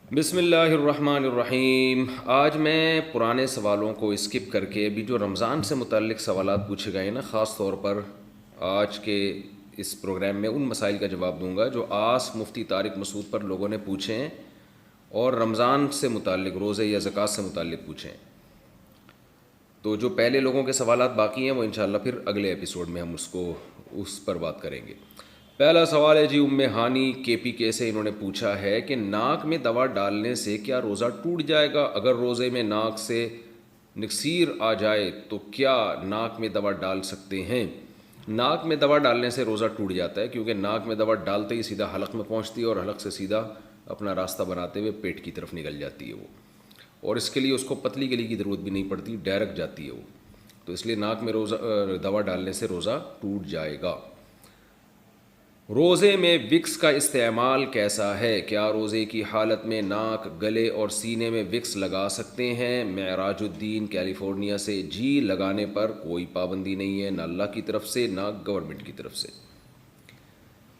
بسم اللہ الرحمن الرحیم۔ آج میں پرانے سوالوں کو اسکپ کر کے ابھی جو رمضان سے متعلق سوالات پوچھے گئے ہیں نا، خاص طور پر آج کے اس پروگرام میں ان مسائل کا جواب دوں گا جو آس مفتی طارق مسعود پر لوگوں نے پوچھے ہیں اور رمضان سے متعلق، روزے یا زکوٰۃ سے متعلق پوچھے ہیں۔ تو جو پہلے لوگوں کے سوالات باقی ہیں وہ انشاءاللہ پھر اگلے ایپیسوڈ میں ہم اس پر بات کریں گے۔ پہلا سوال ہے جی ام ہانی KPK سے، انہوں نے پوچھا ہے کہ ناک میں دوا ڈالنے سے کیا روزہ ٹوٹ جائے گا؟ اگر روزے میں ناک سے نکسیر آ جائے تو کیا ناک میں دوا ڈال سکتے ہیں؟ ناک میں دوا ڈالنے سے روزہ ٹوٹ جاتا ہے، کیونکہ ناک میں دوا ڈالتے ہی سیدھا حلق میں پہنچتی ہے اور حلق سے سیدھا اپنا راستہ بناتے ہوئے پیٹ کی طرف نکل جاتی ہے وہ، اور اس کے لیے اس کو پتلی گلی کی ضرورت بھی نہیں پڑتی، ڈائریکٹ جاتی ہے وہ۔ تو اس لیے ناک میں دوا ڈالنے سے روزہ ٹوٹ جائے گا۔ روزے میں وکس کا استعمال کیسا ہے؟ کیا روزے کی حالت میں ناک، گلے اور سینے میں وکس لگا سکتے ہیں؟ معراج الدین کیلیفورنیا سے، جی لگانے پر کوئی پابندی نہیں ہے، نہ اللہ کی طرف سے نہ گورنمنٹ کی طرف سے۔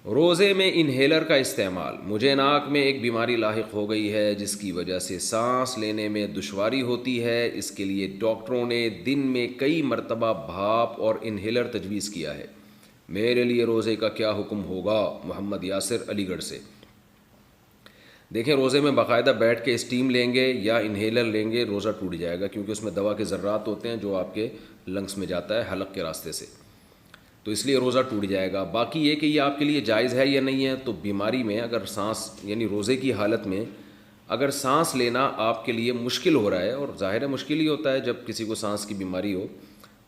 روزے میں انہیلر کا استعمال، مجھے ناک میں ایک بیماری لاحق ہو گئی ہے جس کی وجہ سے سانس لینے میں دشواری ہوتی ہے، اس کے لیے ڈاکٹروں نے دن میں کئی مرتبہ بھاپ اور انہیلر تجویز کیا ہے، میرے لیے روزے کا کیا حکم ہوگا؟ محمد یاسر علی گڑھ سے۔ دیکھیں، روزے میں باقاعدہ بیٹھ کے اسٹیم لیں گے یا انہیلر لیں گے روزہ ٹوٹ جائے گا، کیونکہ اس میں دوا کے ذرات ہوتے ہیں جو آپ کے لنگس میں جاتا ہے حلق کے راستے سے، تو اس لیے روزہ ٹوٹ جائے گا۔ باقی یہ کہ یہ آپ کے لیے جائز ہے یا نہیں ہے، تو بیماری میں اگر سانس، یعنی روزے کی حالت میں اگر سانس لینا آپ کے لیے مشکل ہو رہا ہے، اور ظاہر ہے مشکل ہی ہوتا ہے جب کسی کو سانس کی بیماری ہو،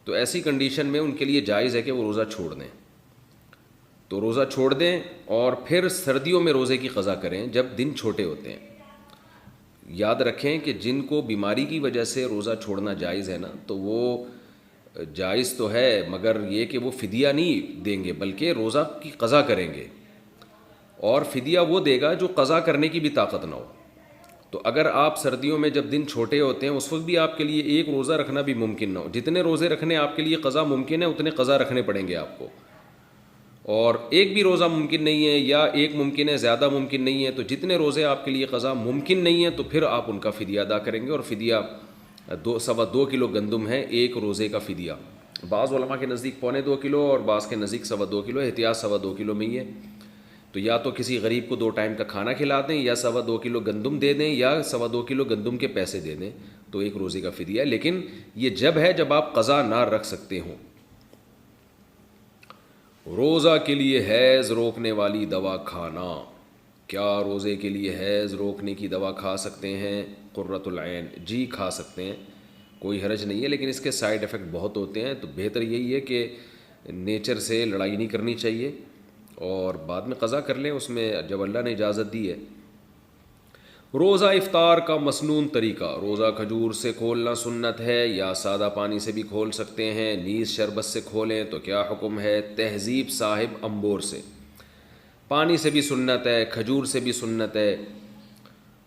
تو ایسی کنڈیشن میں ان کے لیے جائز ہے کہ وہ روزہ چھوڑ دیں۔ تو روزہ چھوڑ دیں اور پھر سردیوں میں روزے کی قضا کریں جب دن چھوٹے ہوتے ہیں۔ یاد رکھیں کہ جن کو بیماری کی وجہ سے روزہ چھوڑنا جائز ہے نا، تو وہ جائز تو ہے، مگر یہ کہ وہ فدیہ نہیں دیں گے بلکہ روزہ کی قضا کریں گے، اور فدیہ وہ دے گا جو قضا کرنے کی بھی طاقت نہ ہو۔ تو اگر آپ سردیوں میں جب دن چھوٹے ہوتے ہیں اس وقت بھی آپ کے لیے ایک روزہ رکھنا بھی ممکن نہ ہو، جتنے روزے رکھنے آپ کے لیے قضا ممکن ہے اتنے قضا رکھنے پڑیں گے آپ کو، اور ایک بھی روزہ ممکن نہیں ہے یا ایک ممکن ہے زیادہ ممکن نہیں ہے، تو جتنے روزے آپ کے لیے قضا ممکن نہیں ہے تو پھر آپ ان کا فدیہ ادا کریں گے، اور فدیہ 2.25 کلو گندم ہے ایک روزے کا فدیہ۔ بعض علماء کے نزدیک 2.25 کلو اور بعض کے نزدیک 2.25 کلو، احتیاط 2.25 کلو میں ہی ہے۔ تو یا تو کسی غریب کو 2 ٹائم کا کھانا کھلا دیں، یا 2.25 کلو گندم دے دیں، یا 2.25 کلو گندم کے پیسے دے دیں، تو ایک روزے کا فدیہ ہے۔ لیکن یہ جب ہے جب آپ قضا نہ رکھ سکتے ہوں۔ روزہ کے لیے حیض روکنے والی دوا کھانا، کیا روزے کے لیے حیض روکنے کی دوا کھا سکتے ہیں؟ قرۃ العین، جی کھا سکتے ہیں، کوئی حرج نہیں ہے، لیکن اس کے سائیڈ ایفیکٹ بہت ہوتے ہیں، تو بہتر یہی ہے کہ نیچر سے لڑائی نہیں کرنی چاہیے اور بعد میں قضا کر لیں اس میں جب اللہ نے اجازت دی ہے۔ روزہ افطار کا مسنون طریقہ، روزہ کھجور سے کھولنا سنت ہے یا سادہ پانی سے بھی کھول سکتے ہیں؟ نیز شربت سے کھولیں تو کیا حکم ہے؟ تہذیب صاحب امبور سے۔ پانی سے بھی سنت ہے، کھجور سے بھی سنت ہے،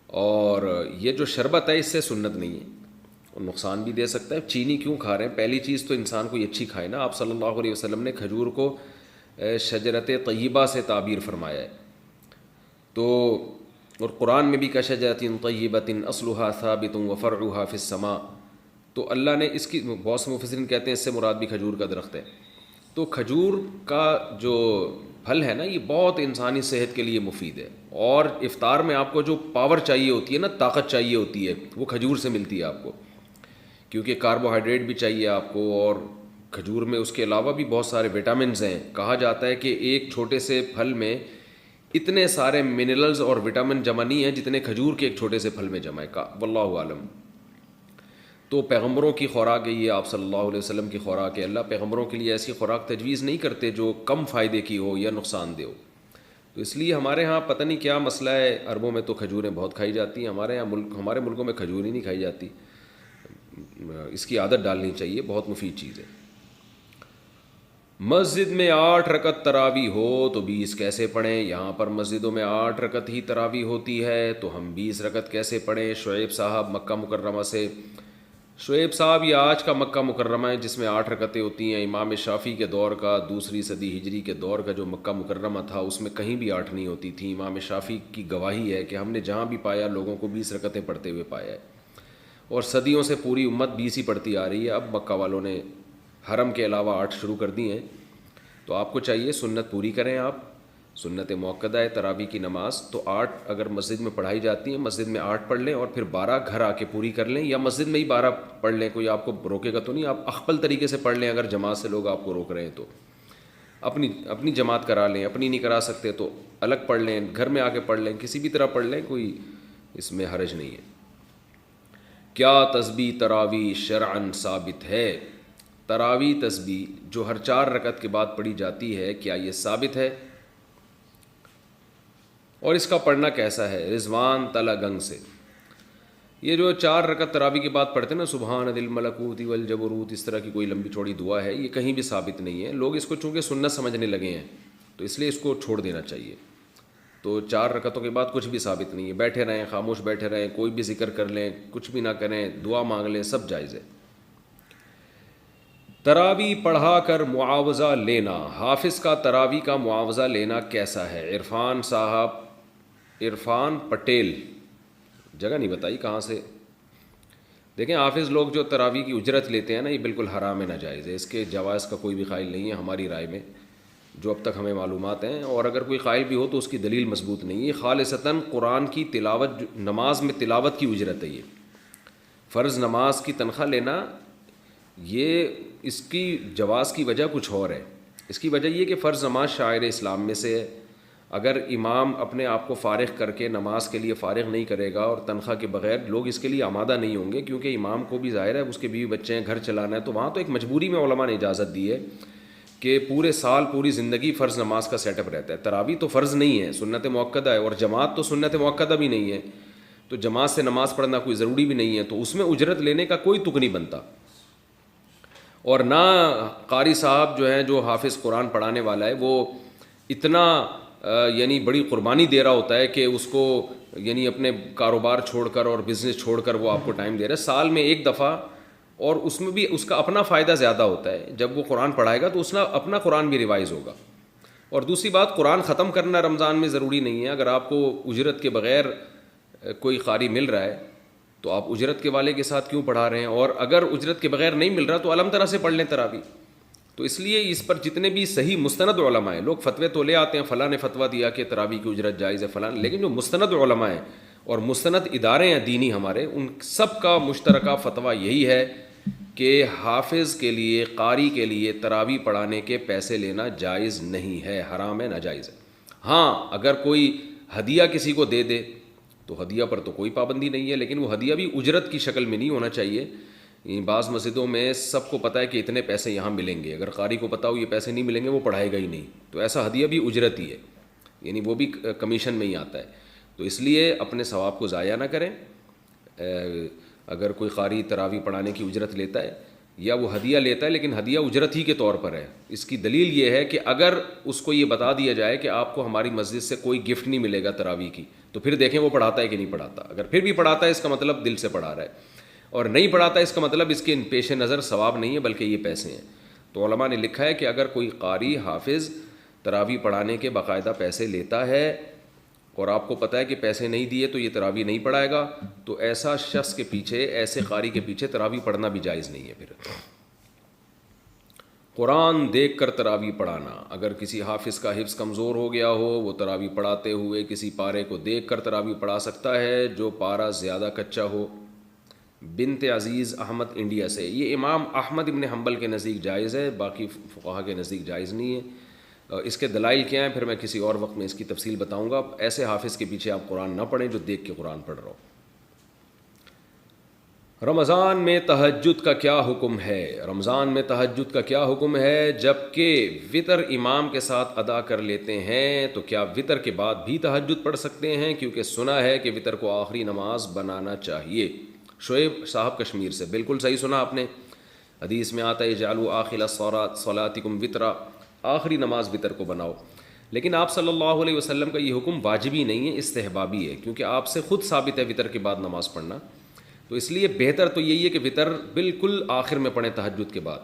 اور یہ جو شربت ہے اس سے سنت نہیں ہے، اور نقصان بھی دے سکتا ہے۔ چینی کیوں کھا رہے ہیں؟ پہلی چیز تو انسان کو یہ اچھی کھائے نا، آپ صلی اللہ علیہ وسلم نے کھجور کو شجرت طیبہ سے تعبیر فرمایا ہے، تو اور قرآن میں بھی کشجرۃ طیبۃ اصلها ثابت وفرعها فی السماء، تو اللہ نے اس کی، بہت سے مفسرین کہتے ہیں اس سے مراد بھی کھجور کا درخت ہے۔ تو کھجور کا جو پھل ہے نا یہ بہت انسانی صحت کے لیے مفید ہے، اور افطار میں آپ کو جو پاور چاہیے ہوتی ہے نا، طاقت چاہیے ہوتی ہے، وہ کھجور سے ملتی ہے آپ کو، کیونکہ کاربوہائیڈریٹ بھی چاہیے آپ کو، اور کھجور میں اس کے علاوہ بھی بہت سارے وٹامنز ہیں۔ کہا جاتا ہے کہ ایک چھوٹے سے پھل میں اتنے سارے منرلز اور وٹامن جمع نہیں ہیں جتنے کھجور کے ایک چھوٹے سے پھل میں جمع ہے، واللہ عالم۔ تو پیغمبروں کی خوراک ہے یہ، آپ صلی اللہ علیہ وسلم کی خوراک ہے، اللہ پیغمبروں کے لیے ایسی خوراک تجویز نہیں کرتے جو کم فائدے کی ہو یا نقصان دہ ہو۔ تو اس لیے ہمارے ہاں پتہ نہیں کیا مسئلہ ہے، عربوں میں تو کھجوریں بہت کھائی جاتی ہیں، ہمارے ملکوں میں کھجور ہی نہیں کھائی جاتی۔ اس کی عادت ڈالنی چاہیے، بہت مفید چیز ہے۔ مسجد میں 8 رکعت تراویح ہو تو 20 کیسے پڑھیں؟ یہاں پر مسجدوں میں 8 رکعت ہی تراویح ہوتی ہے، تو ہم 20 رکعت کیسے پڑھیں؟ شعیب صاحب مکہ مکرمہ سے۔ شعیب صاحب، یہ آج کا مکہ مکرمہ ہے جس میں 8 رکعتیں ہوتی ہیں. امام شافعی کے دور کا 2 صدی ہجری کے دور کا جو مکہ مکرمہ تھا اس میں کہیں بھی 8 نہیں ہوتی تھی. امام شافعی کی گواہی ہے کہ ہم نے جہاں بھی پایا لوگوں کو 20 رکعتیں پڑھتے ہوئے پایا ہے، اور صدیوں سے پوری امت 20 ہی پڑھتی آ رہی ہے. اب مکہ والوں نے حرم کے علاوہ 8 شروع کر دی ہیں. تو آپ کو چاہیے سنت پوری کریں. آپ سنت موقدہ ہے تراویح کی نماز، تو 8 اگر مسجد میں پڑھائی جاتی ہیں مسجد میں 8 پڑھ لیں، اور پھر 12 گھر آ کے پوری کر لیں، یا مسجد میں ہی 12 پڑھ لیں. کوئی آپ کو روکے گا تو نہیں. آپ اخپل طریقے سے پڑھ لیں. اگر جماعت سے لوگ آپ کو روک رہے ہیں تو اپنی جماعت کرا لیں. اپنی نہیں کرا سکتے تو الگ پڑھ لیں، گھر میں آ کے پڑھ لیں، کسی بھی طرح پڑھ لیں، کوئی اس میں حرج نہیں ہے. کیا تسبیح تراویح شرعاً ثابت ہے؟ تراویح تسبیح جو ہر 4 رکعت کے بعد پڑھی جاتی ہے، کیا یہ ثابت ہے؟ اور اس کا پڑھنا کیسا ہے؟ رضوان تلا گنگ سے. یہ جو 4 رکعت تراویح کے بعد پڑھتے ہیں نا، سبحان ذی الملکوت والجبروت، اس طرح کی کوئی لمبی چوڑی دعا ہے، یہ کہیں بھی ثابت نہیں ہے. لوگ اس کو چونکہ سنت سمجھنے لگے ہیں تو اس لیے اس کو چھوڑ دینا چاہیے. تو 4 رکعتوں کے بعد کچھ بھی ثابت نہیں ہے. بیٹھے رہیں، خاموش بیٹھے رہیں، کوئی بھی ذکر کر لیں، کچھ بھی نہ کریں، دعا مانگ لیں، سب جائز ہے. تراویح پڑھا کر معاوضہ لینا، حافظ کا تراویح کا معاوضہ لینا کیسا ہے؟ عرفان صاحب، عرفان پٹیل، جگہ نہیں بتائی کہاں سے. دیکھیں، حافظ لوگ جو تراویح کی اجرت لیتے ہیں نا، یہ بالکل حرام ہے، ناجائز ہے. اس کے جواز کا کوئی بھی قائل نہیں ہے ہماری رائے میں، جو اب تک ہمیں معلومات ہیں. اور اگر کوئی قائل بھی ہو تو اس کی دلیل مضبوط نہیں ہے. یہ خالصتاً قرآن کی تلاوت، نماز میں تلاوت کی اجرت ہے. یہ فرض نماز کی تنخواہ لینا، یہ اس کی جواز کی وجہ کچھ اور ہے. اس کی وجہ یہ کہ فرض نماز شاعر اسلام میں سے ہے. اگر امام اپنے آپ کو فارغ کر کے نماز کے لیے فارغ نہیں کرے گا اور تنخواہ کے بغیر، لوگ اس کے لیے آمادہ نہیں ہوں گے، کیونکہ امام کو بھی ظاہر ہے اس کے بیوی بچے ہیں، گھر چلانا ہے. تو وہاں تو ایک مجبوری میں علماء نے اجازت دی ہے کہ پورے سال پوری زندگی فرض نماز کا سیٹ اپ رہتا ہے. تراویح تو فرض نہیں ہے، سنت موقدہ ہے، اور جماعت تو سنت موقدہ بھی نہیں ہے. تو جماعت سے نماز پڑھنا کوئی ضروری بھی نہیں ہے، تو اس میں اجرت لینے کا کوئی تک نہیں بنتا. اور نہ قاری صاحب جو ہیں، جو حافظ قرآن پڑھانے والا ہے، وہ اتنا یعنی بڑی قربانی دے رہا ہوتا ہے کہ اس کو یعنی اپنے کاروبار چھوڑ کر اور بزنس چھوڑ کر وہ آپ کو ٹائم دے رہا ہے سال میں ایک دفعہ. اور اس میں بھی اس کا اپنا فائدہ زیادہ ہوتا ہے. جب وہ قرآن پڑھائے گا تو اس نے اپنا قرآن بھی ریوائز ہوگا. اور دوسری بات، قرآن ختم کرنا رمضان میں ضروری نہیں ہے. اگر آپ کو اجرت کے بغیر کوئی قاری مل رہا ہے تو آپ اجرت کے والے کے ساتھ کیوں پڑھا رہے ہیں؟ اور اگر اجرت کے بغیر نہیں مل رہا تو علم طرح سے پڑھ لیں تراویح. تو اس لیے اس پر جتنے بھی صحیح مستند علماء ہیں، لوگ فتوے تو لے آتے ہیں، فلاں نے فتویٰ دیا کہ تراویح کی اجرت جائز ہے فلاں، لیکن جو مستند علماء ہیں اور مستند ادارے ہیں دینی ہمارے، ان سب کا مشترکہ فتویٰ یہی ہے کہ حافظ کے لیے، قاری کے لیے تراویح پڑھانے کے پیسے لینا جائز نہیں ہے، حرام ہے، ناجائز ہے. ہاں اگر کوئی ہدیہ کسی کو دے دے تو ہدیہ پر تو کوئی پابندی نہیں ہے، لیکن وہ ہدیہ بھی اجرت کی شکل میں نہیں ہونا چاہیے. بعض مسجدوں میں سب کو پتہ ہے کہ اتنے پیسے یہاں ملیں گے، اگر قاری کو پتہ ہو یہ پیسے نہیں ملیں گے وہ پڑھائے گا ہی نہیں، تو ایسا ہدیہ بھی اجرت ہی ہے، یعنی وہ بھی کمیشن میں ہی آتا ہے. تو اس لیے اپنے ثواب کو ضائع نہ کریں. اگر کوئی قاری تراویح پڑھانے کی اجرت لیتا ہے یا وہ ہدیہ لیتا ہے، لیکن ہدیہ اجرت ہی کے طور پر ہے. اس کی دلیل یہ ہے کہ اگر اس کو یہ بتا دیا جائے کہ آپ کو ہماری مسجد سے کوئی گفٹ نہیں ملے گا تراویح کی، تو پھر دیکھیں وہ پڑھاتا ہے کہ نہیں پڑھاتا. اگر پھر بھی پڑھاتا ہے اس کا مطلب دل سے پڑھا رہا ہے، اور نہیں پڑھاتا ہے اس کا مطلب اس کے پیش نظر ثواب نہیں ہے بلکہ یہ پیسے ہیں. تو علماء نے لکھا ہے کہ اگر کوئی قاری حافظ تراویح پڑھانے کے باقاعدہ پیسے لیتا ہے اور آپ کو پتہ ہے کہ پیسے نہیں دیے تو یہ تراویح نہیں پڑھائے گا، تو ایسا شخص کے پیچھے، ایسے قاری کے پیچھے تراویح پڑھنا بھی جائز نہیں ہے. پھر قرآن دیکھ کر تراویح پڑھانا، اگر کسی حافظ کا حفظ کمزور ہو گیا ہو، وہ تراویح پڑھاتے ہوئے کسی پارے کو دیکھ کر تراویح پڑھا سکتا ہے جو پارا زیادہ کچا ہو. بنت عزیز احمد انڈیا سے. یہ امام احمد ابن حنبل کے نزدیک جائز ہے، باقی فقہا کے نزدیک جائز نہیں ہے. اس کے دلائل کیا ہیں پھر میں کسی اور وقت میں اس کی تفصیل بتاؤں گا. ایسے حافظ کے پیچھے آپ قرآن نہ پڑھیں جو دیکھ کے قرآن پڑھ رہا ہو. رمضان میں تہجد کا کیا حکم ہے؟ رمضان میں تہجد کا کیا حکم ہے؟ جب کہ وطر امام کے ساتھ ادا کر لیتے ہیں تو کیا وطر کے بعد بھی تہجد پڑھ سکتے ہیں؟ کیونکہ سنا ہے کہ وطر کو آخری نماز بنانا چاہیے. شعیب صاحب کشمیر سے. بالکل صحیح سنا آپ نے. حدیث میں آتا ہے اجعلوا آخر صلاتکم وطرا، آخری نماز وطر کو بناؤ. لیکن آپ صلی اللہ علیہ وسلم کا یہ حکم واجبی نہیں ہے، استحبابی ہے، کیونکہ آپ سے خود ثابت ہے وطر کے بعد نماز پڑھنا. تو اس لیے بہتر تو یہی ہے کہ وطر بالکل آخر میں پڑھیں تہجد کے بعد.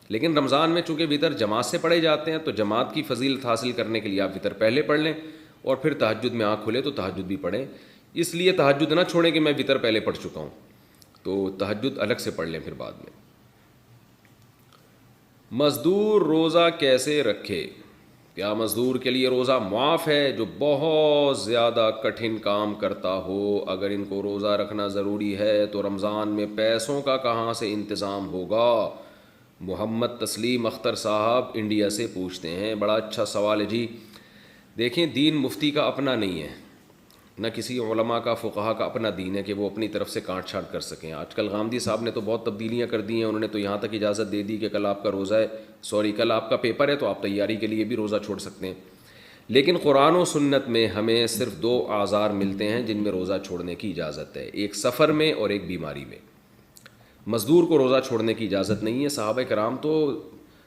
لیکن رمضان میں چونکہ وطر جماعت سے پڑھے جاتے ہیں تو جماعت کی فضیلت حاصل کرنے کے لیے آپ وطر پہلے پڑھ لیں اور پھر تہجد میں آنکھ کھلے تو تہجد بھی پڑھیں. اس لیے تہجد نہ چھوڑیں کہ میں وطر پہلے پڑھ چکا ہوں, تو تہجد الگ سے پڑھ لیں پھر بعد میں. مزدور روزہ کیسے رکھے؟ کیا مزدور کے لیے روزہ معاف ہے جو بہت زیادہ کٹھن کام کرتا ہو؟ اگر ان کو روزہ رکھنا ضروری ہے تو رمضان میں پیسوں کا کہاں سے انتظام ہوگا؟ محمد تسلیم اختر صاحب انڈیا سے پوچھتے ہیں. بڑا اچھا سوال ہے جی. دیکھیں, دین مفتی کا اپنا نہیں ہے, نہ کسی علماء کا فقہا کا اپنا دین ہے کہ وہ اپنی طرف سے کاٹ چھانٹ کر سکیں. آج کل غامدی صاحب نے تو بہت تبدیلیاں کر دی ہیں. انہوں نے تو یہاں تک اجازت دے دی کہ کل آپ کا روزہ ہے, کل آپ کا پیپر ہے تو آپ تیاری کے لیے بھی روزہ چھوڑ سکتے ہیں. لیکن قرآن و سنت میں ہمیں صرف 2 اعذار ملتے ہیں جن میں روزہ چھوڑنے کی اجازت ہے, ایک سفر میں اور ایک بیماری میں. مزدور کو روزہ چھوڑنے کی اجازت نہیں ہے. صحابہ کرام تو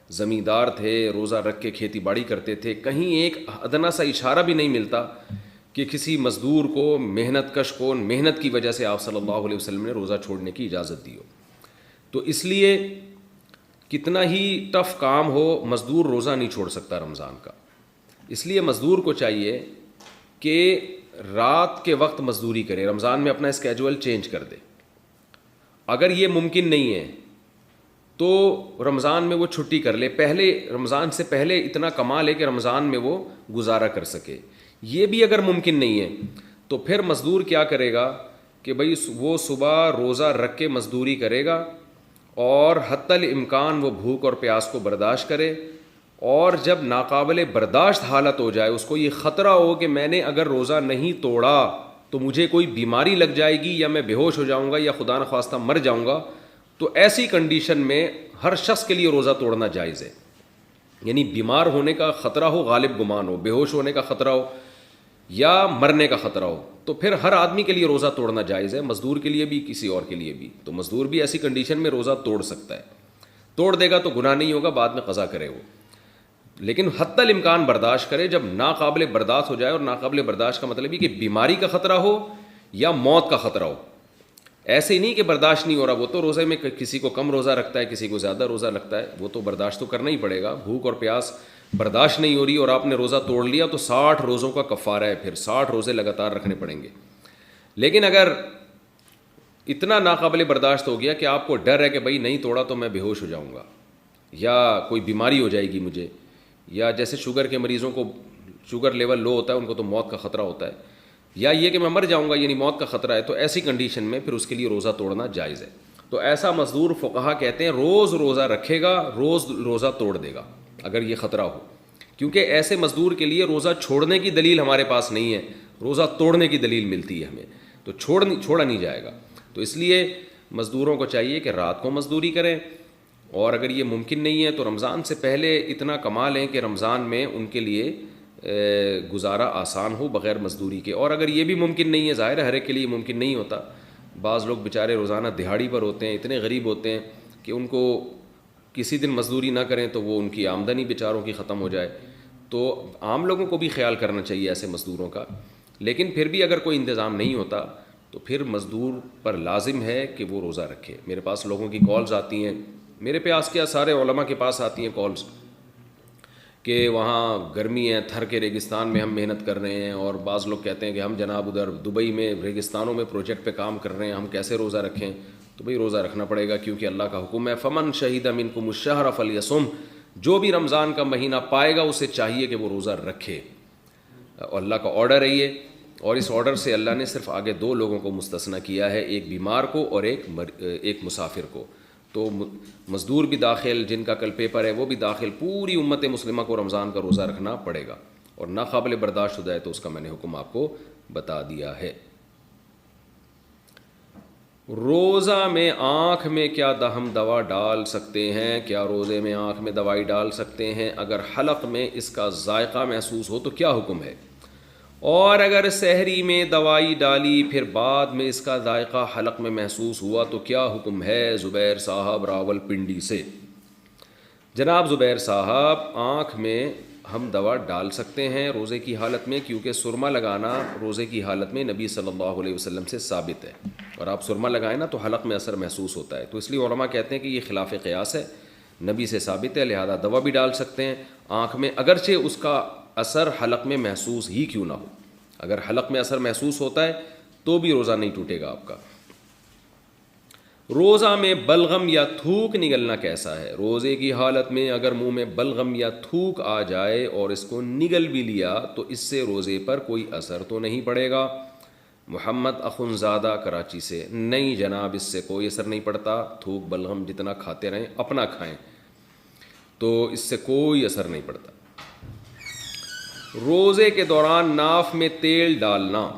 زمیندار تھے, روزہ رکھ کے کھیتی باڑی کرتے تھے. کہیں ایک ادنا سا اشارہ بھی نہیں ملتا کہ کسی مزدور کو, محنت کش کو, محنت کی وجہ سے آپ صلی اللہ علیہ وسلم نے روزہ چھوڑنے کی اجازت دی ہو. تو اس لیے کتنا ہی ٹف کام ہو, مزدور روزہ نہیں چھوڑ سکتا رمضان کا. اس لیے مزدور کو چاہیے کہ رات کے وقت مزدوری کرے, رمضان میں اپنا اسکیجول چینج کر دے. اگر یہ ممکن نہیں ہے تو رمضان میں وہ چھٹی کر لے, پہلے رمضان سے پہلے اتنا کما لے کہ رمضان میں وہ گزارا کر سکے. یہ بھی اگر ممکن نہیں ہے تو پھر مزدور کیا کرے گا کہ بھئی وہ صبح روزہ رکھ کے مزدوری کرے گا اور حتی الامکان وہ بھوک اور پیاس کو برداشت کرے, اور جب ناقابل برداشت حالت ہو جائے, اس کو یہ خطرہ ہو کہ میں نے اگر روزہ نہیں توڑا تو مجھے کوئی بیماری لگ جائے گی یا میں بے ہوش ہو جاؤں گا یا خدا نخواستہ مر جاؤں گا, تو ایسی کنڈیشن میں ہر شخص کے لیے روزہ توڑنا جائز ہے. یعنی بیمار ہونے کا خطرہ ہو, غالب گمان ہو, بے ہوش ہونے کا خطرہ ہو یا مرنے کا خطرہ ہو, تو پھر ہر آدمی کے لیے روزہ توڑنا جائز ہے, مزدور کے لیے بھی کسی اور کے لیے بھی. تو مزدور بھی ایسی کنڈیشن میں روزہ توڑ سکتا ہے. توڑ دے گا تو گناہ نہیں ہوگا, بعد میں قضا کرے وہ, لیکن حتی الامکان برداشت کرے. جب ناقابل برداشت ہو جائے, اور ناقابل برداشت کا مطلب یہ کہ بیماری کا خطرہ ہو یا موت کا خطرہ ہو, ایسے ہی نہیں کہ برداشت نہیں ہو رہا. وہ تو روزے میں کسی کو کم روزہ رکھتا ہے, کسی کو زیادہ روزہ رکھتا ہے, وہ تو برداشت تو کرنا ہی پڑے گا. بھوک اور پیاس برداشت نہیں ہو رہی اور آپ نے روزہ توڑ لیا تو 60 روزوں کا کفارہ ہے, پھر 60 روزے لگاتار رکھنے پڑیں گے. لیکن اگر اتنا ناقابل برداشت ہو گیا کہ آپ کو ڈر ہے کہ بھائی نہیں توڑا تو میں بے ہوش ہو جاؤں گا یا کوئی بیماری ہو جائے گی مجھے, یا جیسے شوگر کے مریضوں کو شوگر لیول لو ہوتا ہے, ان کو تو موت کا خطرہ ہوتا ہے, یا یہ کہ میں مر جاؤں گا یعنی موت کا خطرہ ہے, تو ایسی کنڈیشن میں پھر اس کے لیے روزہ توڑنا جائز ہے. تو ایسا مزدور فقہا کہتے ہیں روز روزہ رکھے گا, روز روزہ توڑ دے گا اگر یہ خطرہ ہو, کیونکہ ایسے مزدور کے لیے روزہ چھوڑنے کی دلیل ہمارے پاس نہیں ہے, روزہ توڑنے کی دلیل ملتی ہے ہمیں, تو چھوڑا نہیں جائے گا. تو اس لیے مزدوروں کو چاہیے کہ رات کو مزدوری کریں, اور اگر یہ ممکن نہیں ہے تو رمضان سے پہلے اتنا کما لیں کہ رمضان میں ان کے لیے گزارا آسان ہو بغیر مزدوری کے. اور اگر یہ بھی ممکن نہیں ہے, ظاہر ہے ہر ایک کے لیے ممکن نہیں ہوتا, بعض لوگ بیچارے روزانہ دہاڑی پر ہوتے ہیں, اتنے غریب ہوتے ہیں کہ ان کو کسی دن مزدوری نہ کریں تو وہ ان کی آمدنی بیچاروں کی ختم ہو جائے. تو عام لوگوں کو بھی خیال کرنا چاہیے ایسے مزدوروں کا. لیکن پھر بھی اگر کوئی انتظام نہیں ہوتا تو پھر مزدور پر لازم ہے کہ وہ روزہ رکھے. میرے پاس لوگوں کی کالز آتی ہیں, میرے پاس کیا سارے علماء کے پاس آتی ہیں کالز کہ وہاں گرمی ہے, تھر کے ریگستان میں ہم محنت کر رہے ہیں, اور بعض لوگ کہتے ہیں کہ ہم جناب ادھر دبئی میں ریگستانوں میں پروجیکٹ پہ کام کر رہے ہیں, ہم کیسے روزہ رکھیں؟ تو بھئی روزہ رکھنا پڑے گا کیونکہ اللہ کا حکم ہے, فمن شہید منکم الشہر فلیصم, جو بھی رمضان کا مہینہ پائے گا اسے چاہیے کہ وہ روزہ رکھے. اور اللہ کا آرڈر ہے یہ, اور اس آرڈر سے اللہ نے صرف آگے 2 لوگوں کو مستثنی کیا ہے, ایک بیمار کو اور ایک مسافر کو. تو مزدور بھی داخل, جن کا کل پیپر ہے وہ بھی داخل, پوری امت مسلمہ کو رمضان کا روزہ رکھنا پڑے گا. اور ناقابل برداشت ہو جائے تو اس کا میں نے حکم آپ کو بتا دیا ہے. روزہ میں آنکھ میں کیا ہم دوا ڈال سکتے ہیں؟ کیا روزے میں آنکھ میں دوائی ڈال سکتے ہیں؟ اگر حلق میں اس کا ذائقہ محسوس ہو تو کیا حکم ہے؟ اور اگر سحری میں دوائی ڈالی پھر بعد میں اس کا ذائقہ حلق میں محسوس ہوا تو کیا حکم ہے؟ زبیر صاحب راول پنڈی سے. جناب زبیر صاحب, آنکھ میں ہم دوا ڈال سکتے ہیں روزے کی حالت میں, کیونکہ سرما لگانا روزے کی حالت میں نبی صلی اللہ علیہ وسلم سے ثابت ہے. اور آپ سرما لگائیں نا تو حلق میں اثر محسوس ہوتا ہے. تو اس لیے علماء کہتے ہیں کہ یہ خلاف قیاس ہے، نبی سے ثابت ہے، لہذا دوا بھی ڈال سکتے ہیں آنکھ میں، اگرچہ اس کا اثر حلق میں محسوس ہی کیوں نہ ہو. اگر حلق میں اثر محسوس ہوتا ہے تو بھی روزہ نہیں ٹوٹے گا آپ کا. روزہ میں بلغم یا تھوک نگلنا کیسا ہے؟ روزے کی حالت میں اگر منہ میں بلغم یا تھوک آ جائے اور اس کو نگل بھی لیا تو اس سے روزے پر کوئی اثر تو نہیں پڑے گا. محمد اخنزادہ کراچی سے: نہیں جناب، اس سے کوئی اثر نہیں پڑتا. تھوک بلغم جتنا کھاتے رہیں، اپنا کھائیں، تو اس سے کوئی اثر نہیں پڑتا. روزے کے دوران ناف میں تیل ڈالنا،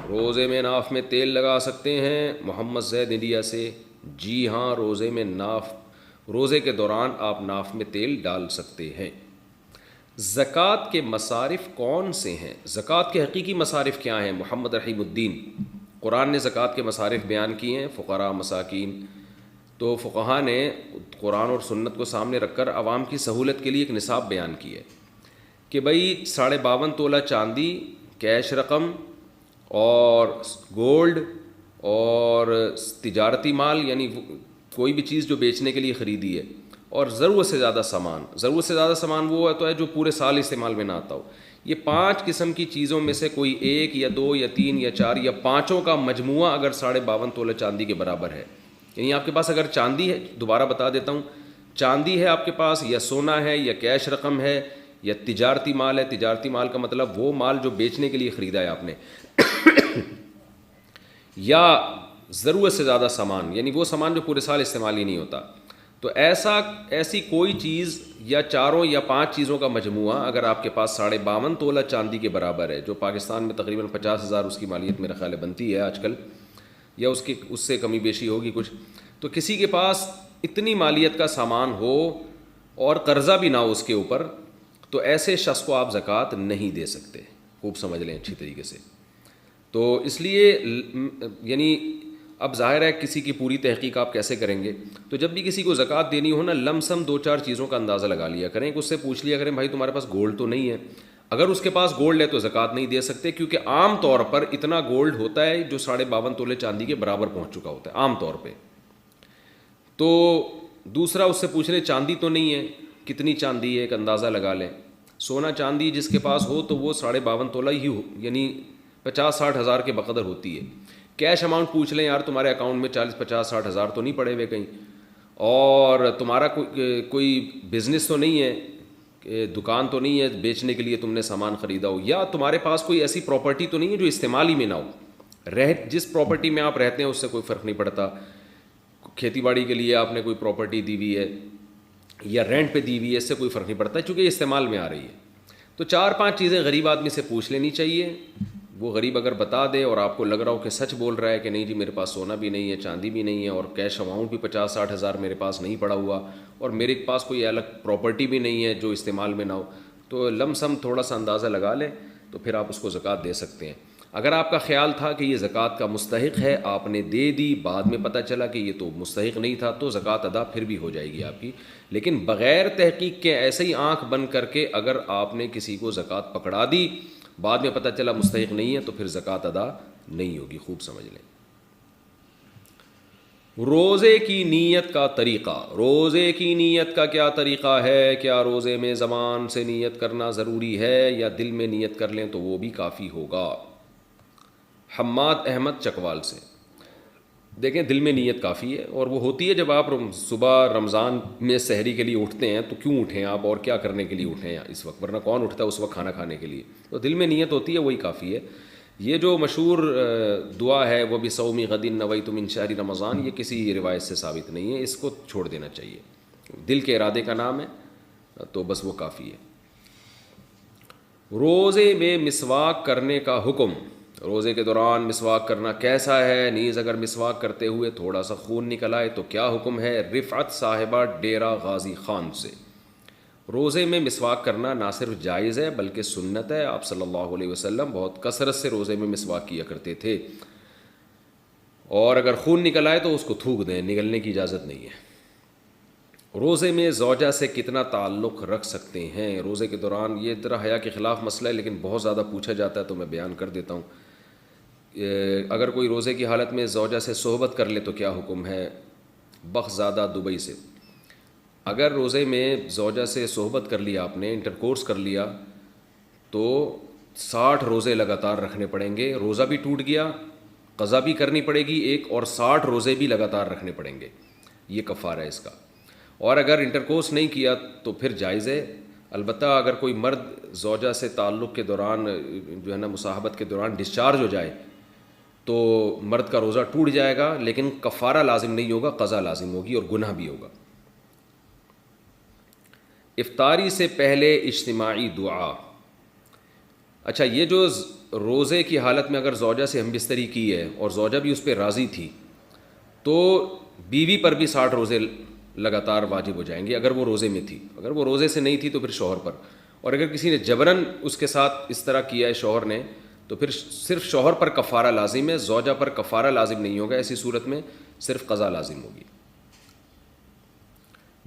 روزے میں ناف میں تیل لگا سکتے ہیں؟ محمد زید انڈیا سے: جی ہاں، روزے کے دوران آپ ناف میں تیل ڈال سکتے ہیں. زکوٰۃ کے مصارف کون سے ہیں؟ زکوٰۃ کے حقیقی مصارف کیا ہیں؟ محمد رحیم الدین: قرآن نے زکوٰۃ کے مصارف بیان کیے ہیں، فقراء، مساکین. تو فقہا نے قرآن اور سنت کو سامنے رکھ کر عوام کی سہولت کے لیے ایک نصاب بیان کی ہے کہ بھئی 52.5 تولہ چاندی کیش رقم اور گولڈ اور تجارتی مال، یعنی کوئی بھی چیز جو بیچنے کے لیے خریدی ہے، اور ضرورت سے زیادہ سامان. ضرورت سے زیادہ سامان وہ ہوتا ہے جو پورے سال استعمال میں نہ آتا ہو. یہ 5 قسم کی چیزوں میں سے کوئی 1 یا 2 یا 3 یا 4 یا 5 کا مجموعہ اگر 52.5 تولہ چاندی کے برابر ہے، یعنی آپ کے پاس اگر چاندی ہے، دوبارہ بتا دیتا ہوں، چاندی ہے آپ کے پاس، یا سونا ہے، یا کیش رقم ہے، یا تجارتی مال ہے. تجارتی مال کا مطلب وہ مال جو بیچنے کے لیے خریدا ہے آپ نے، یا ضرورت سے زیادہ سامان، یعنی وہ سامان جو پورے سال استعمال ہی نہیں ہوتا. تو ایسی کوئی چیز یا 4 یا 5 چیزوں کا مجموعہ اگر آپ کے پاس 52.5 تولہ چاندی کے برابر ہے، جو پاکستان میں تقریباً 50,000 اس کی مالیت میرا خیال ہے بنتی ہے آج کل، یا اس سے کمی بیشی ہوگی کچھ. تو کسی کے پاس اتنی مالیت کا سامان ہو اور قرضہ بھی نہ ہو اس کے اوپر، تو ایسے شخص کو آپ زکوٰۃ نہیں دے سکتے. خوب سمجھ لیں اچھی طریقے سے. تو اس لیے یعنی اب ظاہر ہے کسی کی پوری تحقیق آپ کیسے کریں گے. تو جب بھی کسی کو زکوٰۃ دینی ہو نا، لم سم 2-4 چیزوں کا اندازہ لگا لیا کریں. کہ اس سے پوچھ لیا کریں بھائی تمہارے پاس گولڈ تو نہیں ہے؟ اگر اس کے پاس گولڈ ہے تو زکوٰۃ نہیں دے سکتے، کیونکہ عام طور پر اتنا گولڈ ہوتا ہے جو 52.5 تولے چاندی کے برابر پہنچ چکا ہوتا ہے عام طور پہ. تو دوسرا اس سے پوچھ لیں چاندی تو نہیں ہے، کتنی چاندی ہے ایک اندازہ لگا لیں. سونا چاندی جس کے پاس ہو تو وہ 52.5 تولہ ہی ہو، یعنی 50-60 ہزار کے بقدر ہوتی ہے. کیش اماؤنٹ پوچھ لیں، یار تمہارے اکاؤنٹ میں 40-50-60 ہزار تو نہیں پڑے ہوئے کہیں، اور تمہارا کوئی بزنس تو نہیں ہے، دکان تو نہیں ہے بیچنے کے لیے تم نے سامان خریدا ہو، یا تمہارے پاس کوئی ایسی پراپرٹی تو نہیں ہے جو استعمال ہی میں نہ ہو. جس پراپرٹی میں آپ رہتے ہیں اس سے کوئی فرق نہیں پڑتا. کھیتی باڑی کے لیے آپ نے کوئی پراپرٹی دی ہوئی ہے یا رینٹ پہ دی ہوئی ہے، اس سے کوئی فرق نہیں پڑتا چونکہ یہ استعمال میں آ رہی ہے. تو 4-5 چیزیں غریب آدمی سے پوچھ لینی چاہیے. وہ غریب اگر بتا دے اور آپ کو لگ رہا ہو کہ سچ بول رہا ہے کہ نہیں جی میرے پاس سونا بھی نہیں ہے، چاندی بھی نہیں ہے، اور کیش اماؤنٹ بھی 50-60 ہزار میرے پاس نہیں پڑا ہوا، اور میرے پاس کوئی الگ پراپرٹی بھی نہیں ہے جو استعمال میں نہ ہو، تو لم سم تھوڑا سا اندازہ لگا لیں تو پھر آپ اس کو زکوٰۃ دے سکتے ہیں. اگر آپ کا خیال تھا کہ یہ زکوٰۃ کا مستحق ہے، آپ نے دے دی، بعد میں پتہ چلا کہ یہ تو مستحق نہیں تھا، تو زکوٰۃ ادا پھر بھی ہو جائے گی آپ کی. لیکن بغیر تحقیق کے ایسے ہی آنکھ بند کر کے اگر آپ نے کسی کو زکوٰۃ پکڑا دی، بعد میں پتہ چلا مستحق نہیں ہے، تو پھر زکوٰۃ ادا نہیں ہوگی. خوب سمجھ لیں. روزے کی نیت کا طریقہ، روزے کی نیت کا کیا طریقہ ہے؟ کیا روزے میں زبان سے نیت کرنا ضروری ہے یا دل میں نیت کر لیں تو وہ بھی کافی ہوگا؟ حماد احمد چکوال سے: دیکھیں دل میں نیت کافی ہے، اور وہ ہوتی ہے جب آپ صبح رمضان میں سحری کے لیے اٹھتے ہیں. تو کیوں اٹھیں آپ اور کیا کرنے کے لیے اٹھیں اس وقت؟ ورنہ کون اٹھتا ہے اس وقت کھانا کھانے کے لیے؟ تو دل میں نیت ہوتی ہے، وہی کافی ہے. یہ جو مشہور دعا ہے وہ بھی صومی غد نویت من شہر رمضان، یہ کسی روایت سے ثابت نہیں ہے، اس کو چھوڑ دینا چاہیے. دل کے ارادے کا نام ہے تو بس وہ کافی ہے. روزے میں مسواک کرنے کا حکم، روزے کے دوران مسواک کرنا کیسا ہے؟ نیز اگر مسواک کرتے ہوئے تھوڑا سا خون نکل آئے تو کیا حکم ہے؟ رفعت صاحبہ ڈیرہ غازی خان سے: روزے میں مسواک کرنا نہ صرف جائز ہے بلکہ سنت ہے. آپ صلی اللہ علیہ وسلم بہت کثرت سے روزے میں مسواک کیا کرتے تھے، اور اگر خون نکل آئے تو اس کو تھوک دیں، نگلنے کی اجازت نہیں ہے. روزے میں زوجہ سے کتنا تعلق رکھ سکتے ہیں روزے کے دوران؟ یہ ذرا حیا کے خلاف مسئلہ ہے لیکن بہت زیادہ پوچھا جاتا ہے تو میں بیان کر دیتا ہوں. اگر کوئی روزے کی حالت میں زوجہ سے صحبت کر لے تو کیا حکم ہے؟ بخزادہ دبئی سے، اگر روزے میں زوجہ سے صحبت کر لیا آپ نے، انٹرکورس کر لیا، تو 60 روزے لگاتار رکھنے پڑیں گے، روزہ بھی ٹوٹ گیا، قضا بھی کرنی پڑے گی ایک، اور 60 روزے بھی لگاتار رکھنے پڑیں گے، یہ کفارہ ہے اس کا۔ اور اگر انٹرکورس نہیں کیا تو پھر جائز ہے، البتہ اگر کوئی مرد زوجہ سے تعلق کے دوران جو ہے نا مصاحبت کے دوران ڈسچارج ہو جائے تو مرد کا روزہ ٹوٹ جائے گا، لیکن کفارہ لازم نہیں ہوگا، قضا لازم ہوگی اور گناہ بھی ہوگا۔ افطاری سے پہلے اجتماعی دعا، اچھا یہ جو روزے کی حالت میں اگر زوجہ سے ہم بستری کی ہے اور زوجہ بھی اس پہ راضی تھی تو بیوی پر بھی 60 روزے لگاتار واجب ہو جائیں گے اگر وہ روزے میں تھی، اگر وہ روزے سے نہیں تھی تو پھر شوہر پر، اور اگر کسی نے جبراً اس کے ساتھ اس طرح کیا ہے شوہر نے تو پھر صرف شوہر پر کفارہ لازم ہے، زوجہ پر کفارہ لازم نہیں ہوگا، ایسی صورت میں صرف قضا لازم ہوگی۔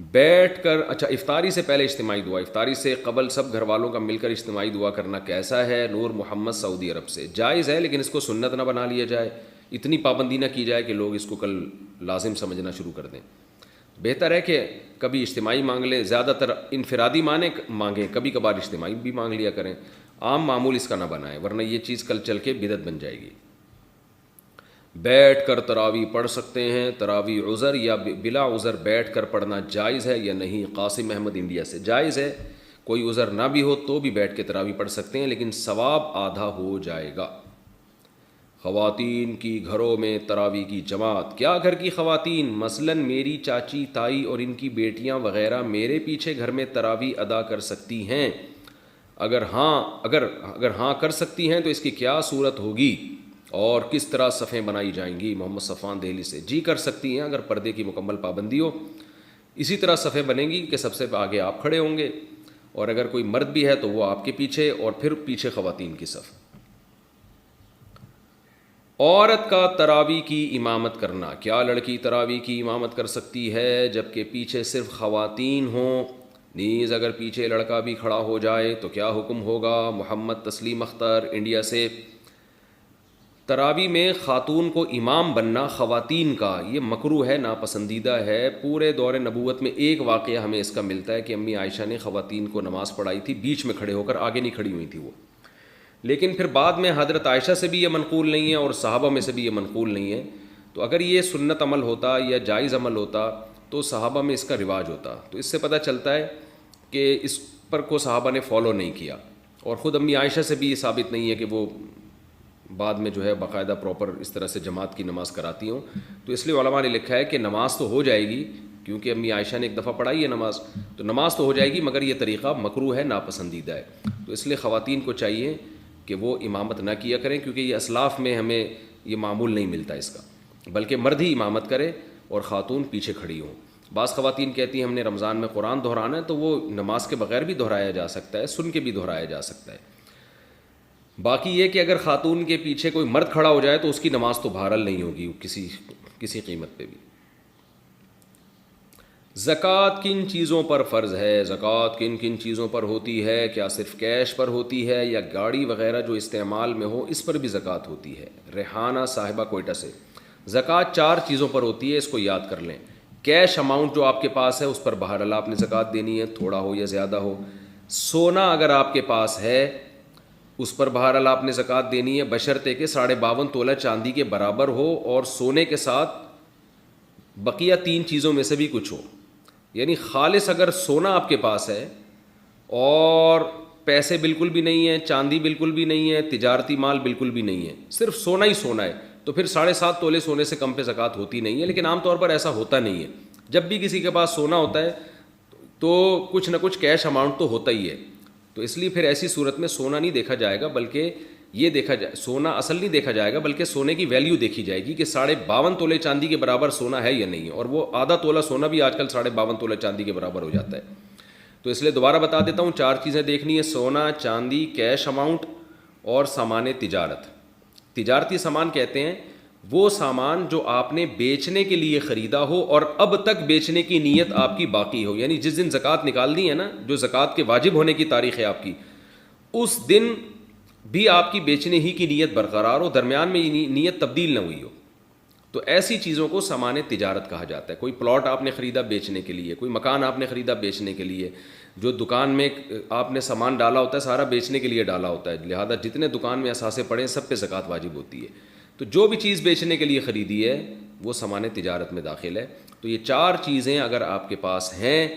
بیٹھ کر، اچھا افطاری سے پہلے اجتماعی دعا، افطاری سے قبل سب گھر والوں کا مل کر اجتماعی دعا کرنا کیسا ہے؟ نور محمد سعودی عرب سے، جائز ہے لیکن اس کو سنت نہ بنا لیا جائے، اتنی پابندی نہ کی جائے کہ لوگ اس کو کل لازم سمجھنا شروع کر دیں۔ بہتر ہے کہ کبھی اجتماعی مانگ لیں، زیادہ تر انفرادی مانگیں، کبھی کبھار اجتماعی بھی مانگ لیا کریں، عام معمول اس کا نہ بنائیں ورنہ یہ چیز کل چل کے بدعت بن جائے گی۔ بیٹھ کر تراویح پڑھ سکتے ہیں؟ تراویح عذر یا بلا عذر بیٹھ کر پڑھنا جائز ہے یا نہیں؟ قاسم احمد انڈیا سے، جائز ہے، کوئی عذر نہ بھی ہو تو بھی بیٹھ کے تراویح پڑھ سکتے ہیں لیکن ثواب آدھا ہو جائے گا۔ خواتین کی گھروں میں تراویح کی جماعت، کیا گھر کی خواتین مثلاً میری چاچی، تائی اور ان کی بیٹیاں وغیرہ میرے پیچھے گھر میں تراویح ادا کر سکتی ہیں؟ اگر ہاں کر سکتی ہیں تو اس کی کیا صورت ہوگی اور کس طرح صفیں بنائی جائیں گی؟ محمد صفان دہلی سے، جی کر سکتی ہیں اگر پردے کی مکمل پابندی ہو، اسی طرح صفیں بنیں گی کہ سب سے آگے آپ کھڑے ہوں گے، اور اگر کوئی مرد بھی ہے تو وہ آپ کے پیچھے اور پھر پیچھے خواتین کی صف۔ عورت کا تراویح کی امامت کرنا، کیا لڑکی تراویح کی امامت کر سکتی ہے جبکہ پیچھے صرف خواتین ہوں؟ نیز اگر پیچھے لڑکا بھی کھڑا ہو جائے تو کیا حکم ہوگا؟ محمد تسلیم اختر انڈیا سے، تراویح میں خاتون کو امام بننا خواتین کا یہ مکروہ ہے، ناپسندیدہ ہے۔ پورے دور نبوت میں ایک واقعہ ہمیں اس کا ملتا ہے کہ امی عائشہ نے خواتین کو نماز پڑھائی تھی، بیچ میں کھڑے ہو کر، آگے نہیں کھڑی ہوئی تھی وہ، لیکن پھر بعد میں حضرت عائشہ سے بھی یہ منقول نہیں ہے اور صحابہ میں سے بھی یہ منقول نہیں ہے، تو اگر یہ سنت عمل ہوتا یا جائز عمل ہوتا تو صحابہ میں اس کا رواج ہوتا، تو اس سے پتہ چلتا ہے کہ اس پر کو صحابہ نے فالو نہیں کیا، اور خود امی عائشہ سے بھی یہ ثابت نہیں ہے کہ وہ بعد میں جو ہے باقاعدہ پراپر اس طرح سے جماعت کی نماز کراتی ہوں، تو اس لیے علماء نے لکھا ہے کہ نماز تو ہو جائے گی کیونکہ امی عائشہ نے ایک دفعہ پڑھائی ہے نماز، تو نماز تو ہو جائے گی مگر یہ طریقہ مکروہ ہے، ناپسندیدہ ہے، تو اس لیے خواتین کو چاہیے کہ وہ امامت نہ کیا کریں کیونکہ یہ اسلاف میں ہمیں یہ معمول نہیں ملتا اس کا، بلکہ مرد ہی امامت کرے اور خاتون پیچھے کھڑی ہوں۔ بعض خواتین کہتی ہیں ہم نے رمضان میں قرآن دہرانا ہے، تو وہ نماز کے بغیر بھی دہرایا جا سکتا ہے، سن کے بھی دہرایا جا سکتا ہے۔ باقی یہ کہ اگر خاتون کے پیچھے کوئی مرد کھڑا ہو جائے تو اس کی نماز تو بہرحال نہیں ہوگی کسی قیمت پہ بھی۔ زکوٰۃ کن چیزوں پر فرض ہے؟ زکوٰۃ کن کن چیزوں پر ہوتی ہے؟ کیا صرف کیش پر ہوتی ہے یا گاڑی وغیرہ جو استعمال میں ہو اس پر بھی زکوٰۃ ہوتی ہے؟ ریحانہ صاحبہ کوئٹہ سے، زکوٰۃ 4 چیزوں پر ہوتی ہے، اس کو یاد کر لیں۔ کیش اماؤنٹ جو آپ کے پاس ہے اس پر بہرحال آپ نے زکوٰۃ دینی ہے، تھوڑا ہو یا زیادہ ہو۔ سونا اگر آپ کے پاس ہے اس پر بہرحال آپ نے زکوٰۃ دینی ہے، بشرطے کہ 52.5 تولہ چاندی کے برابر ہو اور سونے کے ساتھ بقیہ 3 چیزوں میں سے بھی کچھ ہو، یعنی خالص اگر سونا آپ کے پاس ہے اور پیسے بالکل بھی نہیں ہیں، چاندی بالکل بھی نہیں ہے، تجارتی مال بالکل بھی نہیں ہے، صرف سونا ہی سونا ہے، تو پھر 7.5 تولے سونے سے کم پہ زکوٰۃ ہوتی نہیں ہے، لیکن عام طور پر ایسا ہوتا نہیں ہے۔ جب بھی کسی کے پاس سونا ہوتا ہے تو کچھ نہ کچھ کیش اماؤنٹ تو ہوتا ہی ہے، تو اس لیے پھر ایسی صورت میں سونا نہیں دیکھا جائے گا، بلکہ یہ دیکھا جائے، سونا اصل نہیں دیکھا جائے گا بلکہ سونے کی ویلیو دیکھی جائے گی کہ 52.5 تولے چاندی کے برابر سونا ہے یا نہیں ہے، اور وہ آدھا تولہ سونا بھی آج کل 52.5 تولے چاندی کے برابر ہو جاتا ہے۔ تو اس لیے دوبارہ بتا دیتا ہوں، 4 چیزیں دیکھنی ہے: سونا، چاندی، کیش اماؤنٹ اور سامان تجارت۔ تجارتی سامان کہتے ہیں وہ سامان جو آپ نے بیچنے کے لیے خریدا ہو اور اب تک بیچنے کی نیت آپ کی باقی ہو، یعنی جس دن زکوٰۃ نکال دی ہے نا، جو زکوٰۃ کے واجب ہونے کی تاریخ ہے آپ کی، اس دن بھی آپ کی بیچنے ہی کی نیت برقرار ہو, درمیان میں یہ نیت تبدیل نہ ہوئی ہو, تو ایسی چیزوں کو سامان تجارت کہا جاتا ہے. کوئی پلاٹ آپ نے خریدا بیچنے کے لیے, کوئی مکان آپ نے خریدا بیچنے کے لیے, جو دکان میں آپ نے سامان ڈالا ہوتا ہے سارا بیچنے کے لیے ڈالا ہوتا ہے, لہذا جتنے دکان میں اثاثے پڑے سب پہ زکوٰۃ واجب ہوتی ہے. تو جو بھی چیز بیچنے کے لیے خریدی ہے وہ سامان تجارت میں داخل ہے. تو یہ 4 چیزیں اگر آپ کے پاس ہیں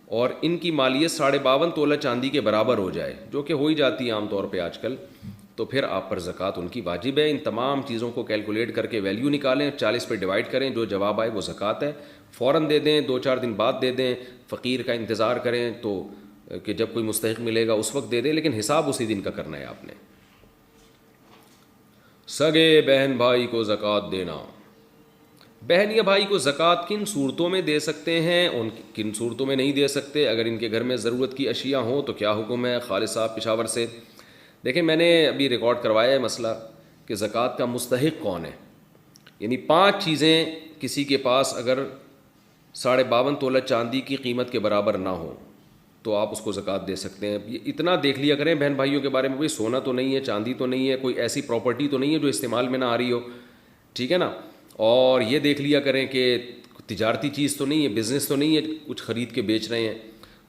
اور ان کی مالیت 52.5 تولہ چاندی کے برابر ہو جائے, جو کہ ہو ہی جاتی ہے عام طور پہ آج کل, تو پھر آپ پر زکوٰۃ ان کی واجب ہے. ان تمام چیزوں کو کیلکولیٹ کر کے ویلیو نکالیں, 40 پہ ڈیوائڈ کریں, جو جواب آئے وہ زکوٰۃ ہے. فوراً دے دیں, 2-4 دن بعد دے دیں, فقیر کا انتظار کریں تو کہ جب کوئی مستحق ملے گا اس وقت دے دیں, لیکن حساب اسی دن کا کرنا ہے آپ نے. سگے بہن بھائی کو زکوٰۃ دینا. بہن یا بھائی کو زکوٰۃ کن صورتوں میں دے سکتے ہیں, ان کن صورتوں میں نہیں دے سکتے؟ اگر ان کے گھر میں ضرورت کی اشیاء ہوں تو کیا حکم ہے؟ خالد صاحب پشاور سے. دیکھیں میں نے ابھی ریکارڈ کروایا ہے مسئلہ کہ زکوٰۃ کا مستحق کون ہے. یعنی 5 چیزیں کسی کے پاس اگر 52.5 تولہ چاندی کی قیمت کے برابر نہ ہو تو آپ اس کو زکوٰۃ دے سکتے ہیں. یہ اتنا دیکھ لیا کریں بہن بھائیوں کے بارے میں, کوئی سونا تو نہیں ہے, چاندی تو نہیں ہے, کوئی ایسی پراپرٹی تو نہیں ہے جو استعمال میں نہ آ رہی ہو, ٹھیک ہے نا. اور یہ دیکھ لیا کریں کہ تجارتی چیز تو نہیں ہے, بزنس تو نہیں ہے, کچھ خرید کے بیچ رہے ہیں.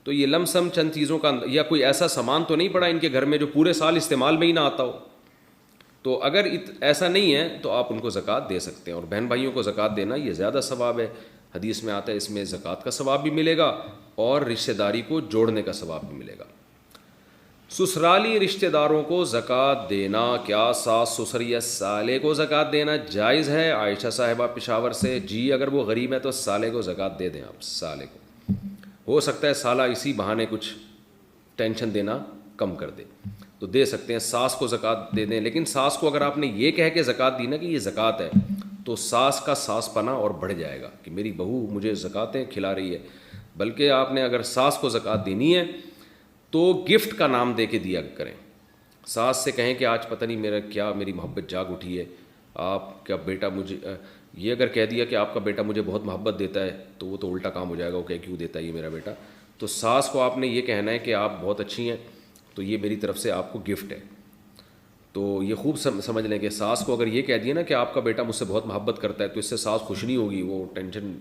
تو یہ لم سم چند چیزوں کا, یا کوئی ایسا سامان تو نہیں پڑا ان کے گھر میں جو پورے سال استعمال میں ہی نہ آتا ہو. تو اگر ایسا نہیں ہے تو آپ ان کو زکوٰۃ دے سکتے ہیں. اور بہن بھائیوں کو زکوٰۃ دینا یہ زیادہ ثواب ہے, حدیث میں آتا ہے اس میں زکوٰۃ کا ثواب بھی ملے گا اور رشتہ داری کو جوڑنے کا ثواب بھی ملے گا. سسرالی رشتہ داروں کو زکوٰۃ دینا, کیا ساس سسر یا سالے کو زکوٰۃ دینا جائز ہے؟ عائشہ صاحبہ پشاور سے. جی اگر وہ غریب ہے تو سالے کو زکوٰۃ دے دیں آپ. سالے کو ہو سکتا ہے سالہ اسی بہانے کچھ ٹینشن دینا کم کر دے تو دے سکتے ہیں. ساس کو زکوٰۃ دے دیں, لیکن ساس کو اگر آپ نے یہ کہہ کے زکوٰۃ دی نا کہ یہ زکوٰۃ ہے تو ساس کا ساس پنا اور بڑھ جائے گا کہ میری بہو مجھے زکوٰتیں کھلا رہی ہے. بلکہ آپ نے اگر ساس کو زکوٰۃ دینی ہے تو گفٹ کا نام دے کے دیا کریں. ساس سے کہیں کہ آج پتہ نہیں میری محبت جاگ اٹھی ہے, آپ کا بیٹا مجھے, یہ اگر کہہ دیا کہ آپ کا بیٹا مجھے بہت محبت دیتا ہے تو وہ تو الٹا کام ہو جائے گا, وہ کہ کیوں دیتا ہے یہ میرا بیٹا. تو ساس کو آپ نے یہ کہنا ہے کہ آپ بہت اچھی ہیں تو یہ میری طرف سے آپ کو گفٹ ہے. تو یہ خوب سمجھ لیں کہ ساس کو اگر یہ کہہ دیا نا کہ آپ کا بیٹا مجھ سے بہت محبت کرتا ہے تو اس سے ساس خوش نہیں ہوگی, وہ ٹینشن,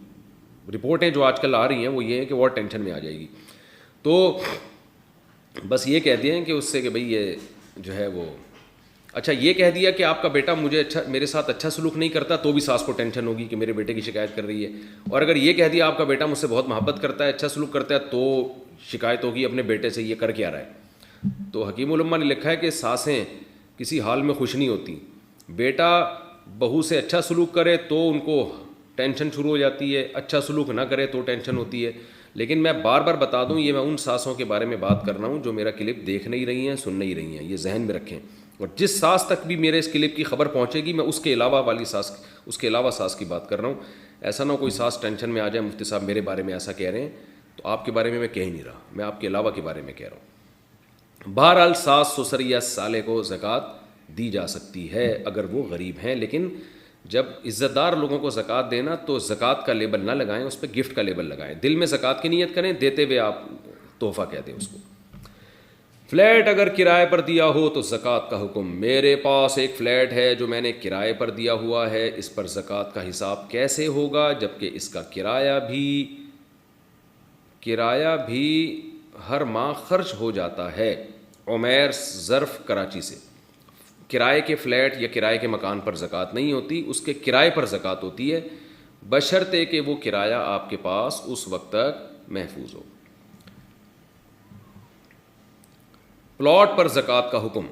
رپورٹیں جو آج کل آ رہی ہیں وہ یہ ہیں کہ وہ ٹینشن میں آ جائے گی. تو بس یہ کہہ دیں کہ اس سے کہ بھئی یہ جو ہے وہ, اچھا یہ کہہ دیا کہ آپ کا بیٹا میرے ساتھ اچھا سلوک نہیں کرتا تو بھی ساس کو ٹینشن ہوگی کہ میرے بیٹے کی شکایت کر رہی ہے. اور اگر یہ کہہ دیا آپ کا بیٹا مجھ سے بہت محبت کرتا ہے, اچھا سلوک کرتا ہے, تو شکایت ہوگی اپنے بیٹے سے یہ کر کے آ رہا ہے. تو حکیم علماء نے لکھا ہے کہ ساسیں کسی حال میں خوش نہیں ہوتی. بیٹا بہو سے اچھا سلوک کرے تو ان کو ٹینشن شروع ہو جاتی ہے, اچھا سلوک نہ کرے تو ٹینشن ہوتی ہے. لیکن میں بار بار بتا دوں, یہ میں ان ساسوں کے بارے میں بات کر رہا ہوں جو میرا کلپ دیکھ نہیں رہی ہیں, سن نہیں رہی ہیں, یہ ذہن میں رکھیں. اور جس ساس تک بھی میرے اس کلپ کی خبر پہنچے گی میں اس کے علاوہ ساس کی بات کر رہا ہوں. ایسا نہ ہو کوئی ساس ٹینشن میں آ جائے, مفتی صاحب میرے بارے میں ایسا کہہ رہے ہیں, تو آپ کے بارے میں کہہ ہی نہیں رہا, میں آپ کے علاوہ کے بارے میں کہہ رہا ہوں. بہرحال ساس سسر یا سالے کو زکوٰۃ دی جا سکتی ہے اگر وہ غریب ہیں, لیکن جب عزت دار لوگوں کو زکوٰۃ دینا تو زکوٰۃ کا لیبل نہ لگائیں, اس پہ گفٹ کا لیبل لگائیں. دل میں زکوٰۃ کی نیت کریں, دیتے ہوئے آپ تحفہ کہہ دیں اس کو. فلیٹ اگر کرائے پر دیا ہو تو زکوٰۃ کا حکم. میرے پاس ایک فلیٹ ہے جو میں نے کرائے پر دیا ہوا ہے, اس پر زکوٰۃ کا حساب کیسے ہوگا جبکہ اس کا کرایہ بھی ہر ماہ خرچ ہو جاتا ہے؟ عمیر ظرف کراچی سے. کرائے کے فلیٹ یا کرائے کے مکان پر زکوٰۃ نہیں ہوتی, اس کے کرائے پر زکوٰۃ ہوتی ہے بشرطے کہ وہ کرایہ آپ کے پاس اس وقت تک محفوظ ہو. پلاٹ پر زکوٰۃ کا حکم.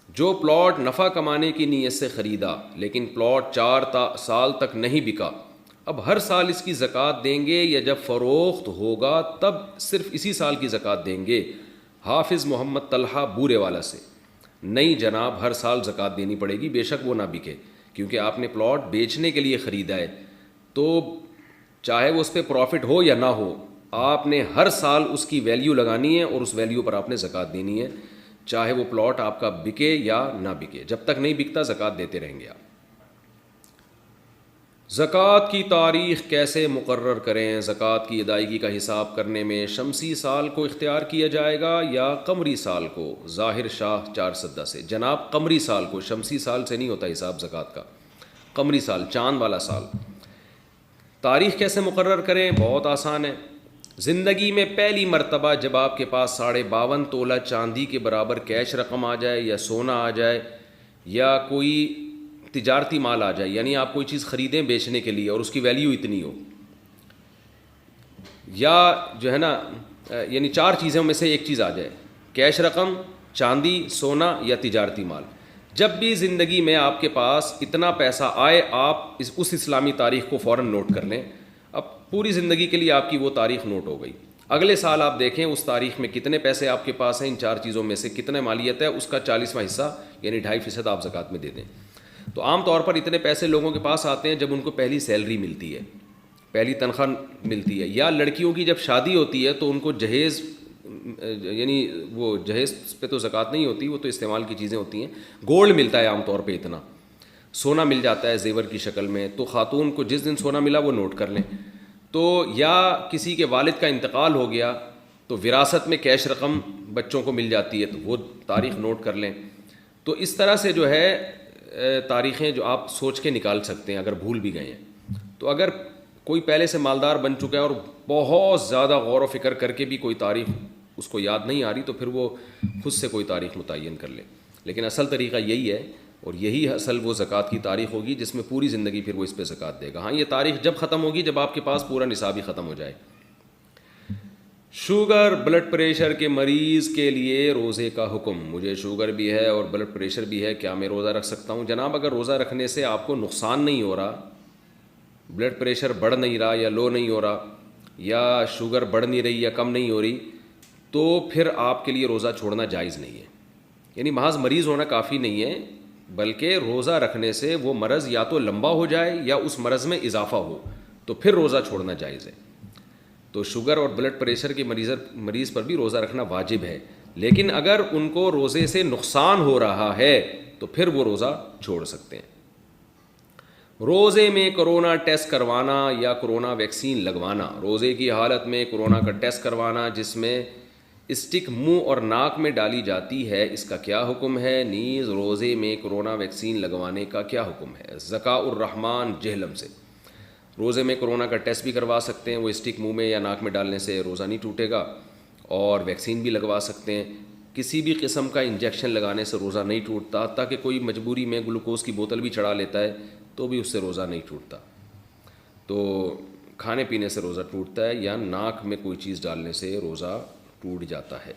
جو پلاٹ نفع کمانے کی نیت سے خریدا لیکن پلاٹ 4 سال تک نہیں بکا, اب ہر سال اس کی زکوٰۃ دیں گے یا جب فروخت ہوگا تب صرف اسی سال کی زکوٰۃ دیں گے؟ حافظ محمد طلحہ بورے والا سے. نہیں جناب, ہر سال زکوٰۃ دینی پڑے گی, بے شک وہ نہ بکے, کیونکہ آپ نے پلاٹ بیچنے کے لیے خریدا ہے تو چاہے وہ اس پہ پروفٹ ہو یا نہ ہو, آپ نے ہر سال اس کی ویلیو لگانی ہے اور اس ویلیو پر آپ نے زکوٰۃ دینی ہے, چاہے وہ پلاٹ آپ کا بکے یا نہ بکے. جب تک نہیں بکتا زکوٰۃ دیتے رہیں گے آپ. زکوٰۃ کی تاریخ کیسے مقرر کریں؟ زکوٰۃ کی ادائیگی کا حساب کرنے میں شمسی سال کو اختیار کیا جائے گا یا قمری سال کو؟ ظاہر شاہ چار سدہ سے۔ جناب قمری سال کو، شمسی سال سے نہیں ہوتا حساب زکوٰۃ کا، قمری سال، چاند والا سال۔ تاریخ کیسے مقرر کریں؟ بہت آسان ہے۔ زندگی میں پہلی مرتبہ جب آپ کے پاس 52.5 تولہ چاندی کے برابر کیش رقم آ جائے یا سونا آ جائے یا کوئی تجارتی مال آ جائے، یعنی آپ کوئی چیز خریدیں بیچنے کے لیے اور اس کی ویلیو اتنی ہو، یا جو ہے نا یعنی 4 چیزوں میں سے ایک چیز آ جائے، کیش رقم، چاندی، سونا یا تجارتی مال۔ جب بھی زندگی میں آپ کے پاس اتنا پیسہ آئے، آپ اس اسلامی تاریخ کو فوراً نوٹ کر لیں۔ اب پوری زندگی کے لیے آپ کی وہ تاریخ نوٹ ہو گئی۔ اگلے سال آپ دیکھیں اس تاریخ میں کتنے پیسے آپ کے پاس ہیں، ان 4 چیزوں میں سے کتنے مالیت ہے، اس کا 40واں حصہ یعنی 2.5% آپ زکوٰۃ میں دے دیں۔ تو عام طور پر اتنے پیسے لوگوں کے پاس آتے ہیں جب ان کو پہلی سیلری ملتی ہے، پہلی تنخواہ ملتی ہے، یا لڑکیوں کی جب شادی ہوتی ہے تو ان کو جہیز، یعنی وہ جہیز پہ تو زکوٰۃ نہیں ہوتی، وہ تو استعمال کی چیزیں ہوتی ہیں، گولڈ ملتا ہے عام طور پہ، اتنا سونا مل جاتا ہے زیور کی شکل میں، تو خاتون کو جس دن سونا ملا وہ نوٹ کر لیں۔ تو یا کسی کے والد کا انتقال ہو گیا تو وراثت میں کیش رقم بچوں کو مل جاتی ہے، تو وہ تاریخ نوٹ کر لیں۔ تو اس طرح سے جو ہے تاریخیں جو آپ سوچ کے نکال سکتے ہیں اگر بھول بھی گئے ہیں۔ تو اگر کوئی پہلے سے مالدار بن چکا ہے اور بہت زیادہ غور و فکر کر کے بھی کوئی تاریخ اس کو یاد نہیں آ رہی، تو پھر وہ خود سے کوئی تاریخ متعین کر لے، لیکن اصل طریقہ یہی ہے، اور یہی اصل وہ زکوٰۃ کی تاریخ ہوگی جس میں پوری زندگی پھر وہ اس پہ زکوٰۃ دے گا۔ ہاں، یہ تاریخ جب ختم ہوگی جب آپ کے پاس پورا نصاب ہی ختم ہو جائے۔ شوگر بلڈ پریشر کے مریض کے لیے روزے کا حکم۔ مجھے شوگر بھی ہے اور بلڈ پریشر بھی ہے، کیا میں روزہ رکھ سکتا ہوں؟ جناب اگر روزہ رکھنے سے آپ کو نقصان نہیں ہو رہا، بلڈ پریشر بڑھ نہیں رہا یا لو نہیں ہو رہا، یا شوگر بڑھ نہیں رہی یا کم نہیں ہو رہی، تو پھر آپ کے لیے روزہ چھوڑنا جائز نہیں ہے۔ یعنی محض مریض ہونا کافی نہیں ہے، بلکہ روزہ رکھنے سے وہ مرض یا تو لمبا ہو جائے یا اس مرض میں اضافہ ہو، تو پھر روزہ چھوڑنا جائز ہے۔ تو شوگر اور بلڈ پریشر کے مریض پر بھی روزہ رکھنا واجب ہے، لیکن اگر ان کو روزے سے نقصان ہو رہا ہے تو پھر وہ روزہ چھوڑ سکتے ہیں۔ روزے میں کرونا ٹیسٹ کروانا یا کرونا ویکسین لگوانا۔ روزے کی حالت میں کرونا کا ٹیسٹ کروانا جس میں اسٹک منہ اور ناک میں ڈالی جاتی ہے، اس کا کیا حکم ہے؟ نیز روزے میں کرونا ویکسین لگوانے کا کیا حکم ہے؟ ذکاء الرحمان جہلم سے۔ روزے میں کرونا کا ٹیسٹ بھی کروا سکتے ہیں، وہ اسٹک منہ میں یا ناک میں ڈالنے سے روزہ نہیں ٹوٹے گا، اور ویکسین بھی لگوا سکتے ہیں۔ کسی بھی قسم کا انجیکشن لگانے سے روزہ نہیں ٹوٹتا، تاکہ کوئی مجبوری میں گلوکوز کی بوتل بھی چڑھا لیتا ہے تو بھی اس سے روزہ نہیں ٹوٹتا۔ تو کھانے پینے سے روزہ ٹوٹتا ہے، یا ناک میں کوئی چیز ڈالنے سے روزہ ٹوٹ جاتا ہے۔